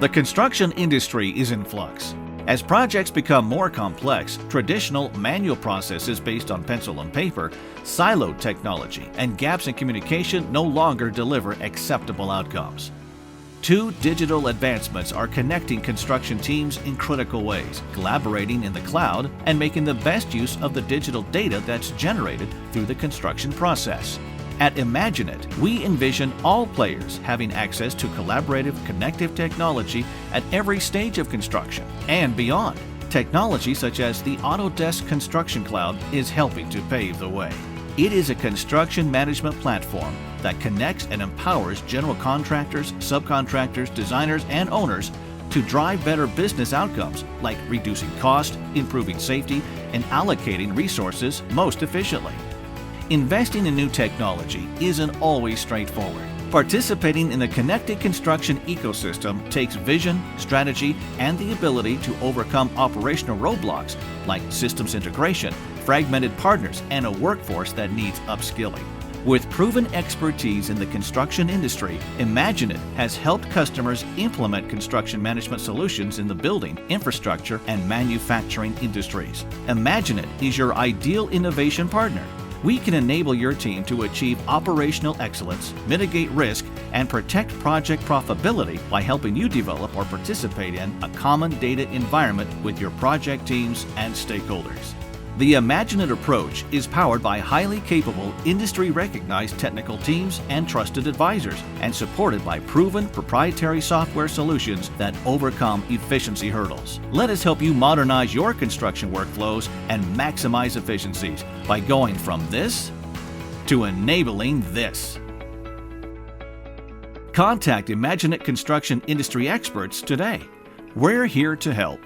The construction industry is in flux. As projects become more complex, traditional manual processes based on pencil and paper, siloed technology, and gaps in communication no longer deliver acceptable outcomes. Two digital advancements are connecting construction teams in critical ways, collaborating in the cloud and making the best use of the digital data that's generated through the construction process. At IMAGINiT, we envision all players having access to collaborative, connective technology at every stage of construction and beyond. Technology such as the Autodesk Construction Cloud is helping to pave the way. It is a construction management platform that connects and empowers general contractors, subcontractors, designers, and owners to drive better business outcomes like reducing cost, improving safety, and allocating resources most efficiently. Investing in new technology isn't always straightforward. Participating in the connected construction ecosystem takes vision, strategy, and the ability to overcome operational roadblocks like systems integration, fragmented partners, and a workforce that needs upskilling. With proven expertise in the construction industry, IMAGINiT has helped customers implement construction management solutions in the building, infrastructure, and manufacturing industries. IMAGINiT is your ideal innovation partner. We can enable your team to achieve operational excellence, mitigate risk, and protect project profitability by helping you develop or participate in a common data environment with your project teams and stakeholders. The IMAGINiT approach is powered by highly capable, industry-recognized technical teams and trusted advisors, and supported by proven proprietary software solutions that overcome efficiency hurdles. Let us help you modernize your construction workflows and maximize efficiencies by going from this to enabling this. Contact IMAGINiT construction industry experts today. We're here to help.